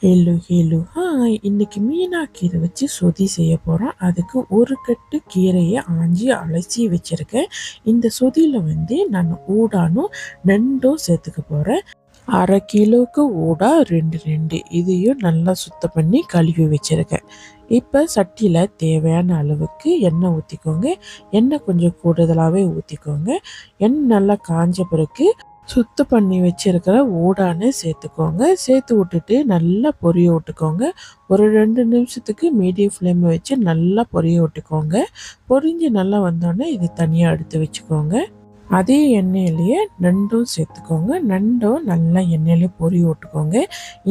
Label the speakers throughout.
Speaker 1: Hello hello hi. இன்னைக்கு மீனாக்கீரை வச்சு சொதி செய்ய போகிறோம். அதுக்கு ஒரு கட்டு கீரையை ஆஞ்சி அலசி வச்சுருக்கேன். இந்த சொதியில் நான் ஊடானும் நண்டும் சேர்த்துக்க போகிறேன். 1/2 கிலோவுக்கு ஊடா 2 இதையும் நல்லா சுத்தம் பண்ணி கழுவி வச்சுருக்கேன். இப்போ சட்டியில் தேவையான அளவுக்கு எண்ணெய் ஊற்றிக்கோங்க. எண்ணெய் கொஞ்சம் கூடுதலாகவே ஊற்றிக்கோங்க. எண்ணெய் நல்லா காஞ்ச பிறகு சுத்தம் பண்ணி வச்சிருக்கிற ஊடான்னு சேர்த்துக்கோங்க. சேர்த்து விட்டுட்டு நல்லா பொரிய விட்டுக்கோங்க. ஒரு 2 நிமிஷத்துக்கு மீடியம் ஃப்ளேம் வச்சு நல்லா பொரிய விட்டுக்கோங்க. பொரிஞ்சு நல்லா வந்தோடனே இது தனியாக எடுத்து வச்சுக்கோங்க. அதே எண்ணெயிலேயே நண்டும் சேர்த்துக்கோங்க. நண்டும் நல்லா எண்ணெயிலே பொரிய விட்டுக்கோங்க.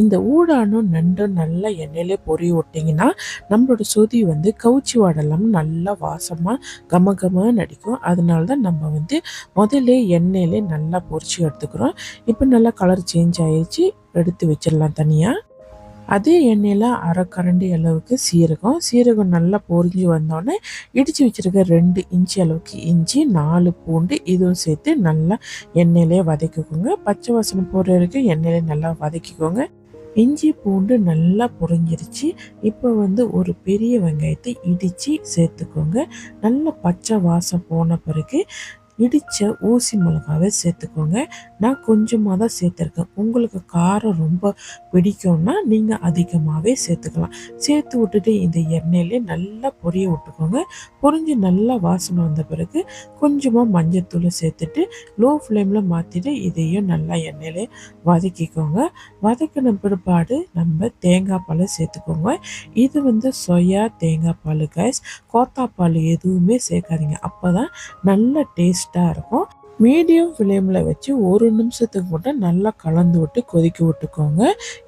Speaker 1: இந்த ஊடானும் நண்டும் நல்லா எண்ணெயிலே பொரிய விட்டிங்கன்னா நம்மளோட சொதி கவுச்சி வாடெல்லாம் நல்லா வாசமாக கமகமாக அடிக்கும். அதனால தான் நம்ம முதல்ல எண்ணெயிலே நல்லா பொரிச்சு எடுத்துக்கிறோம். இப்போ நல்லா கலர் சேஞ்ச் ஆயிடுச்சு, எடுத்து வச்சிடலாம் தனியாக. அதே எண்ணெயில் 1/2 கரண்டி அளவுக்கு சீரகம் நல்லா பொரிஞ்சு வந்தோடனே இடித்து வச்சுருக்க 2 இன்ச்சு அளவுக்கு இஞ்சி, 4 பூண்டு இதுவும் சேர்த்து நல்லா எண்ணெயிலே வதக்கிக்கோங்க. பச்சை வாசனை போகிற வரைக்கும் எண்ணெயிலே நல்லா வதக்கிக்கோங்க. இஞ்சி பூண்டு நல்லா பொரிஞ்சிருச்சு. இப்போ ஒரு பெரிய வெங்காயத்தை இடித்து சேர்த்துக்கோங்க. நல்லா பச்சை வாசம் போன பிறகு இடித்த ஊசி மிளகாவை சேர்த்துக்கோங்க. நான் கொஞ்சமாக தான் சேர்த்துருக்கேன். உங்களுக்கு காரம் ரொம்ப பிடிக்கும்னா நீங்கள் அதிகமாகவே சேர்த்துக்கலாம். சேர்த்து விட்டுட்டு இந்த எண்ணெயிலே நல்லா பொரிய விட்டுக்கோங்க. பொரிஞ்சு நல்லா வாசனை வந்த பிறகு கொஞ்சமாக மஞ்சத்தூள் சேர்த்துட்டு லோ ஃப்ளேமில் மாற்றிட்டு இதையும் நல்லா எண்ணெயிலே வதக்கிக்கோங்க. வதக்கின பிற்பாடு நம்ம தேங்காய் பால் சேர்த்துக்கோங்க. இது சொயா தேங்காய் பால் கைஸ். கோத்தாப்பால் எதுவுமே சேர்க்காதீங்க. அப்போ தான் நல்ல டேஸ்ட்டாக இருக்கும். மீடியம் ஃப்ளேமில் வச்சு 1 நிமிஷத்துக்கு மட்டும் நல்லா கலந்து விட்டு கொதிக்க விட்டுக்கோங்க.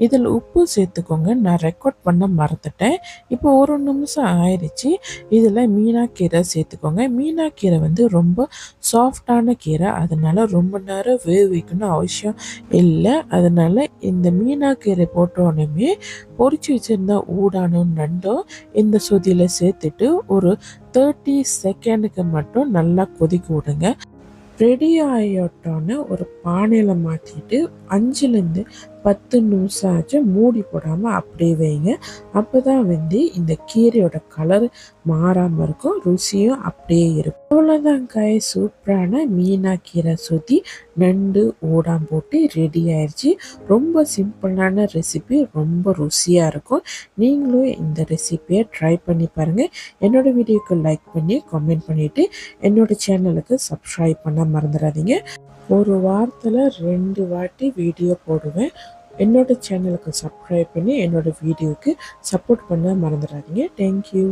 Speaker 1: இதில் உப்பு சேர்த்துக்கோங்க. நான் ரெக்கார்ட் பண்ண மறந்துட்டேன். இப்போ 1 நிமிஷம் ஆயிடுச்சு. இதில் மீனாக்கீரை சேர்த்துக்கோங்க. மீனாக்கீரை ரொம்ப சாஃப்டான கீரை, அதனால் ரொம்ப நேரம் வேக வைக்கணும் அவசியம் இல்லை. அதனால் இந்த மீனாக்கீரை போட்டோடனே பொரிச்சு வச்சுருந்தா ஊடானும் நண்டும் இந்த சொதியில் சேர்த்துட்டு ஒரு 30 செகண்டுக்கு மட்டும் நல்லா கொதிக்க விடுங்க. ரெடி ஆகிட்டோன்னே ஒரு பானையில் மாற்றிட்டு 5லேருந்து 10 நிமிஷம் ஆச்சு மூடி போடாமல் அப்படியே வைங்க. அப்போ தான் இந்த கீரையோட கலர் மாறாமல் இருக்கும், ருசியும் அப்படியே இருக்கும். அவ்வளோதான் காய், சூப்பரான மீனாக்கீரை சொதி நண்டு ஊடாம் போட்டு ரெடி ஆயிடுச்சு. ரொம்ப சிம்பிளான ரெசிபி, ரொம்ப ருசியாக இருக்கும். நீங்களும் இந்த ரெசிபியை ட்ரை பண்ணி பாருங்கள். என்னோடய வீடியோக்கு லைக் பண்ணி கமெண்ட் பண்ணிவிட்டு என்னோடய சேனலுக்கு சப்ஸ்கிரைப் பண்ண மறந்துடாதீங்க. ஒரு வாரத்தில் 2 வாட்டி வீடியோ போடுவேன். என்னோடய சேனலுக்கு சப்ஸ்கிரைப் பண்ணி என்னோடய வீடியோவுக்கு சப்போர்ட் பண்ண மறந்துடாதீங்க. தேங்க்யூ.